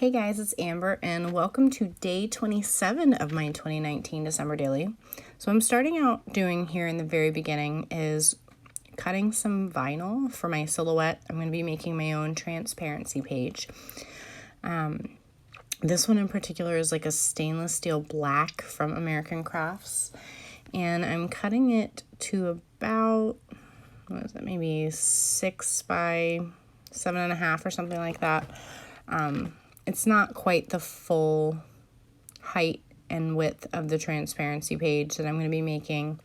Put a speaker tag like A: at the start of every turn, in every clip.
A: Hey guys, it's Amber and welcome to day 27 of my 2019 December daily. So I'm starting out doing here in the very beginning is cutting some vinyl for my silhouette. I'm going to be making my own transparency page. This one in particular is like a stainless steel black from American Crafts. And I'm cutting it to about, maybe 6 by 7.5 or something like that. It's not quite the full height and width of the transparency page that I'm going to be making.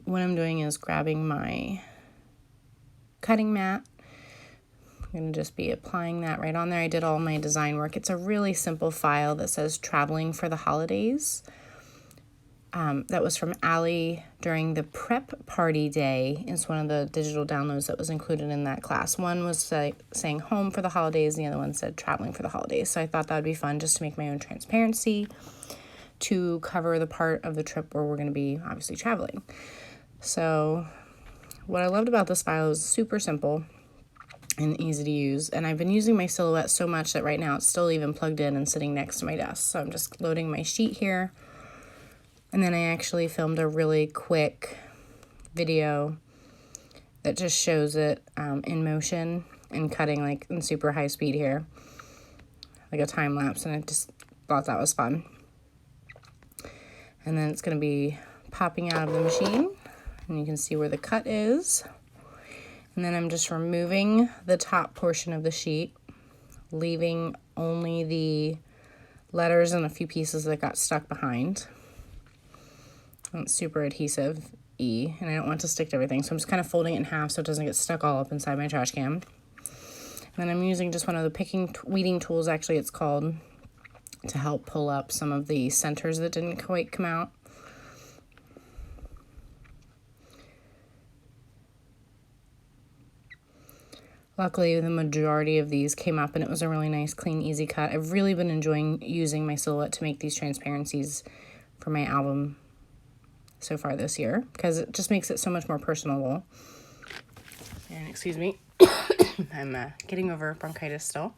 A: What I'm doing is grabbing my cutting mat. I'm going to just be applying that right on there. I did all my design work. It's a really simple file that says traveling for the holidays. That was from Allie during the prep party day. It's one of the digital downloads that was included in that class. One was saying home for the holidays. The other one said traveling for the holidays. So I thought that would be fun just to make my own transparency to cover the part of the trip where we're going to be obviously traveling. So what I loved about this file is super simple and easy to use. And I've been using my silhouette so much that right now it's still even plugged in and sitting next to my desk. So I'm just loading my sheet here. And then I actually filmed a really quick video that just shows it in motion and cutting like in super high speed here, like a time lapse, and I just thought that was fun. And then it's going to be popping out of the machine, and you can see where the cut is. And then I'm just removing the top portion of the sheet, leaving only the letters and a few pieces that got stuck behind. It's super adhesive-y, and I don't want to stick to everything, so I'm just kind of folding it in half so it doesn't get stuck all up inside my trash can. And then I'm using just one of the weeding tools, actually it's called, to help pull up some of the centers that didn't quite come out. Luckily, the majority of these came up, and it was a really nice, clean, easy cut. I've really been enjoying using my silhouette to make these transparencies for my album so far this year, because it just makes it so much more personable. And excuse me, I'm getting over bronchitis still.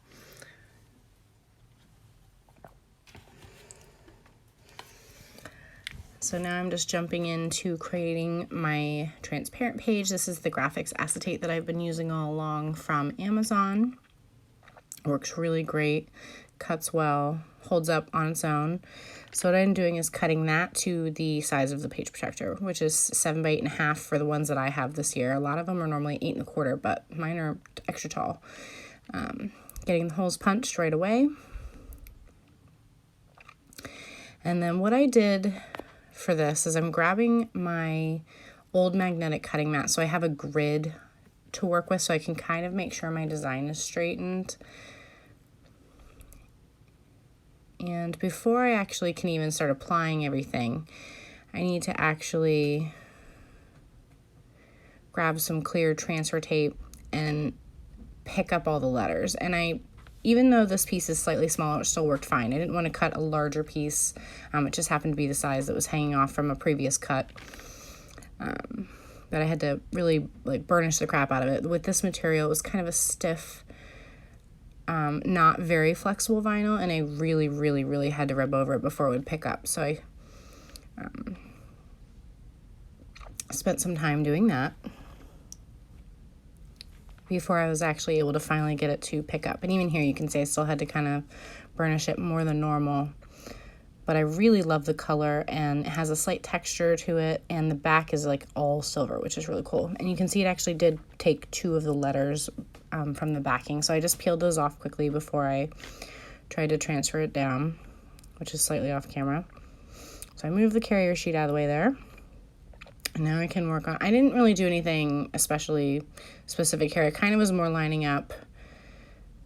A: So now I'm just jumping into creating my transparent page. This is the graphics acetate that I've been using all along from Amazon. Works really great, cuts well, holds up on its own. So what I'm doing is cutting that to the size of the page protector, which is 7 by 8.5 for the ones that I have this year. A lot of them are normally 8.25, but mine are extra tall. Getting the holes punched right away. And then what I did for this is I'm grabbing my old magnetic cutting mat, so I have a grid to work with so I can kind of make sure my design is straightened. And before I actually can even start applying everything, I need to actually grab some clear transfer tape and pick up all the letters. And even though this piece is slightly smaller, it still worked fine. I didn't want to cut a larger piece. It just happened to be the size that was hanging off from a previous cut. That I had to really like burnish the crap out of it. With this material, it was kind of a stiff, not very flexible vinyl, and I really, really, really had to rub over it before it would pick up. So I spent some time doing that before I was actually able to finally get it to pick up. And even here you can see I still had to kind of burnish it more than normal. But I really love the color, and it has a slight texture to it, and the back is like all silver, which is really cool. And you can see it actually did take 2 of the letters from the backing, so I just peeled those off quickly before I tried to transfer it down, which is slightly off camera. So I moved the carrier sheet out of the way there. And now I can work on, I didn't really do anything especially specific here. It kind of was more lining up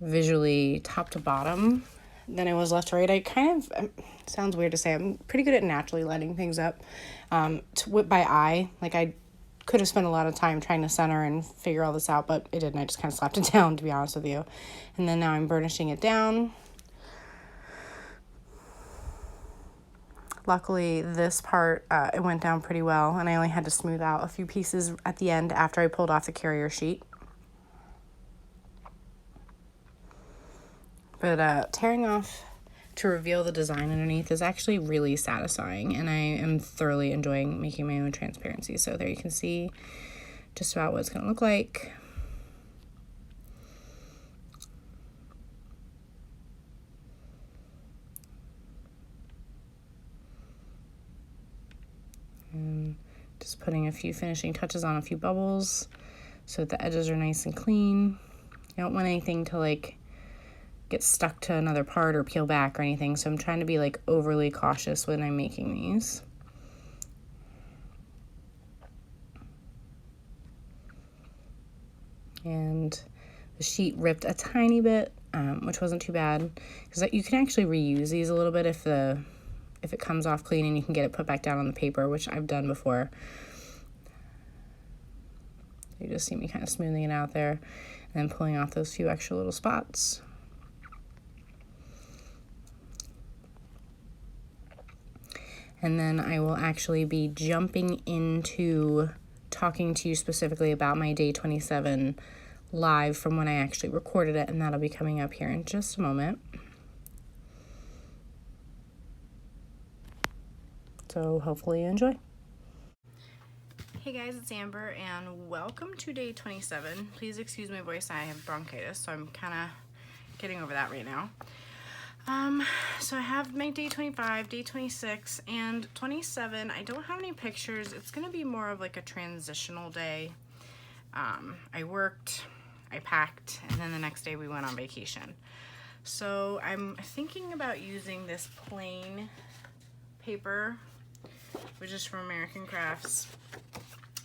A: visually top to bottom than it was left to right. I kind of, sounds weird to say, I'm pretty good at naturally lining things up by eye. Like I could have spent a lot of time trying to center and figure all this out, but it didn't. I just kind of slapped it down, to be honest with you. And then now I'm burnishing it down. Luckily, this part, it went down pretty well, and I only had to smooth out a few pieces at the end after I pulled off the carrier sheet. But tearing off to reveal the design underneath is actually really satisfying, and I am thoroughly enjoying making my own transparency. So there you can see just about what it's going to look like. And just putting a few finishing touches on a few bubbles so that the edges are nice and clean. I don't want anything to like get stuck to another part or peel back or anything, so I'm trying to be like overly cautious when I'm making these. And the sheet ripped a tiny bit, which wasn't too bad, because you can actually reuse these a little bit if it comes off clean, and you can get it put back down on the paper, which I've done before. You just see me kind of smoothing it out there and then pulling off those few extra little spots. And then I will actually be jumping into talking to you specifically about my day 27 live from when I actually recorded it, and that'll be coming up here in just a moment. So hopefully you enjoy. Hey guys, it's Amber and welcome to day 27. Please excuse my voice, I have bronchitis, so I'm kind of getting over that right now. So I have my day 25, day 26, and 27. I don't have any pictures. It's going to be more of like a transitional day. I worked, I packed, and then the next day we went on vacation. So I'm thinking about using this plain paper, which is from American Crafts.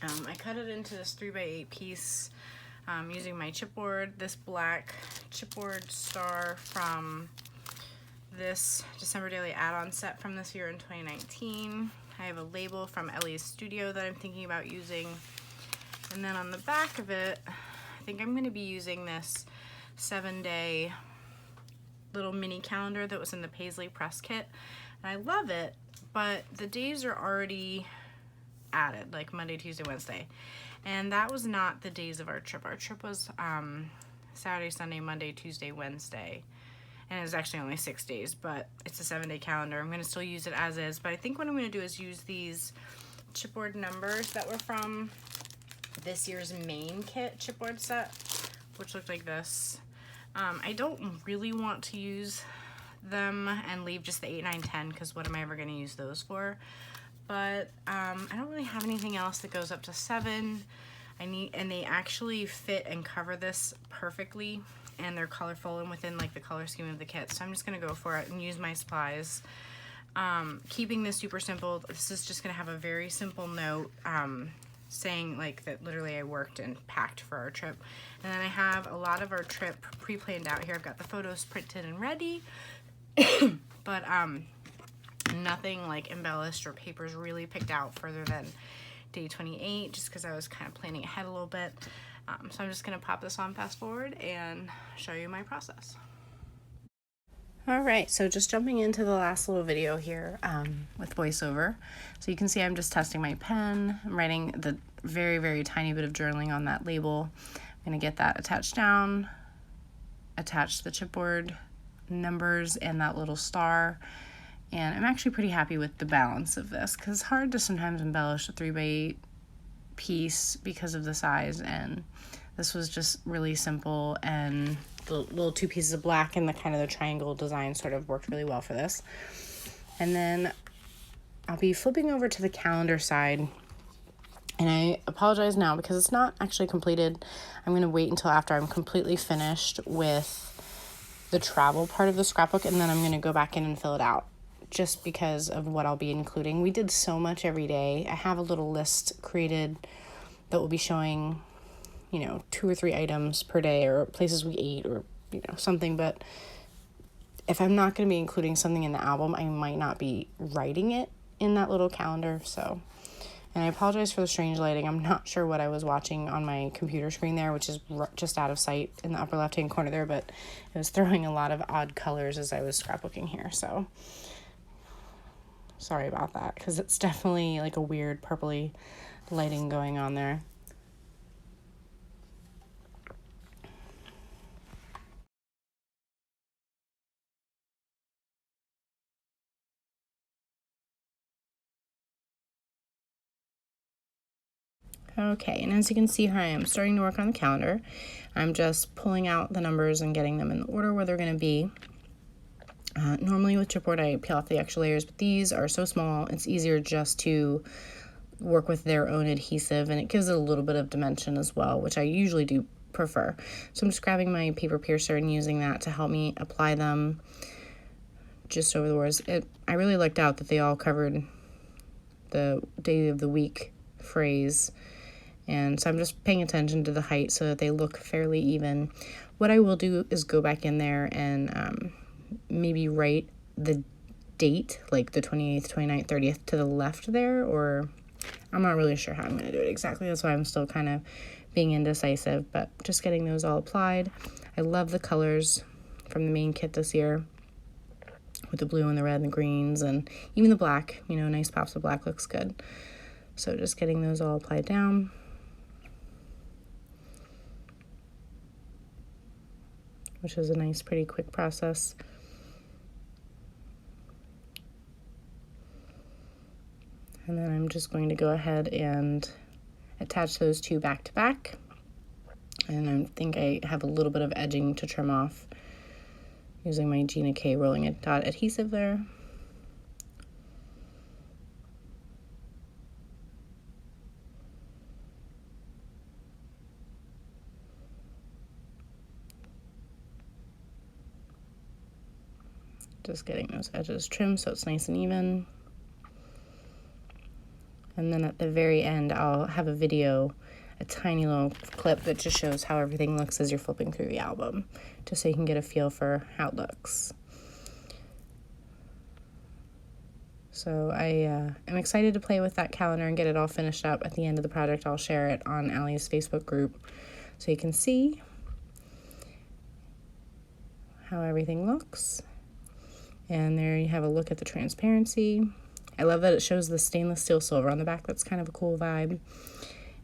A: I cut it into this 3x8 piece using my chipboard, this black chipboard star from this December Daily add-on set from this year in 2019. I have a label from Ellie's Studio that I'm thinking about using. And then on the back of it, I think I'm going to be using this 7-day little mini calendar that was in the Paisley Press kit. And I love it, but the days are already added, like Monday, Tuesday, Wednesday. And that was not the days of our trip. Our trip was Saturday, Sunday, Monday, Tuesday, Wednesday. And it was actually only 6 days, but it's a 7-day calendar. I'm going to still use it as is, but I think what I'm going to do is use these chipboard numbers that were from this year's main kit chipboard set, which looked like this. I don't really want to use them and leave just the 8, 9, 10, because what am I ever going to use those for? But I don't really have anything else that goes up to 7. And they actually fit and cover this perfectly, and they're colorful and within like the color scheme of the kit. So I'm just gonna go for it and use my supplies. Keeping this super simple. This is just gonna have a very simple note saying like that literally I worked and packed for our trip. And then I have a lot of our trip pre-planned out here. I've got the photos printed and ready, but nothing like embellished or papers really picked out further than day 28, just because I was kind of planning ahead a little bit. So I'm just going to pop this on fast forward and show you my process. All right, so just jumping into the last little video here with voiceover. So you can see I'm just testing my pen. I'm writing the very, very tiny bit of journaling on that label. I'm going to get that attached down, attach the chipboard numbers and that little star. And I'm actually pretty happy with the balance of this, because it's hard to sometimes embellish a 3x8 piece because of the size, and this was just really simple, and the little 2 pieces of black and the kind of the triangle design sort of worked really well for this. And then I'll be flipping over to the calendar side, and I apologize now because it's not actually completed. I'm going to wait until after I'm completely finished with the travel part of the scrapbook, and then I'm going to go back in and fill it out, just because of what I'll be including. We did so much every day. I have a little list created that will be showing, 2 or 3 items per day, or places we ate, or, something. But if I'm not going to be including something in the album, I might not be writing it in that little calendar. So, and I apologize for the strange lighting. I'm not sure what I was watching on my computer screen there, which is just out of sight in the upper left-hand corner there, but it was throwing a lot of odd colors as I was scrapbooking here. So sorry about that, because it's definitely like a weird purpley lighting going on there. Okay, and as you can see here, I am starting to work on the calendar. I'm just pulling out the numbers and getting them in the order where they're going to be. Normally with chipboard, I peel off the extra layers, but these are so small, it's easier just to work with their own adhesive, and it gives it a little bit of dimension as well, which I usually do prefer. So I'm just grabbing my paper piercer and using that to help me apply them just over the words. I really lucked out that they all covered the day of the week phrase, and so I'm just paying attention to the height so that they look fairly even. What I will do is go back in there and maybe write the date, like the 28th, 29th, 30th to the left there, or I'm not really sure how I'm going to do it exactly. That's why I'm still kind of being indecisive, but just getting those all applied. I love the colors from the main kit this year with the blue and the red and the greens, and even the black, you know, nice pops of black looks good. So just getting those all applied down. Which is a nice, pretty quick process. And then I'm just going to go ahead and attach those two back to back. And I think I have a little bit of edging to trim off using my Gina K Rolling Dot adhesive there. Just getting those edges trimmed so it's nice and even. And then at the very end, I'll have a video, a tiny little clip that just shows how everything looks as you're flipping through the album, just so you can get a feel for how it looks. So I am excited to play with that calendar and get it all finished up. At the end of the project, I'll share it on Allie's Facebook group so you can see how everything looks. And there you have a look at the transparency. I love that it shows the stainless steel silver on the back. That's kind of a cool vibe.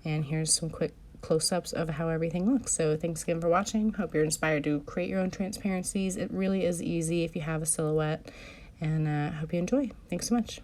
A: And here's some quick close-ups of how everything looks. So thanks again for watching. Hope you're inspired to create your own transparencies. It really is easy if you have a silhouette. And hope you enjoy. Thanks so much.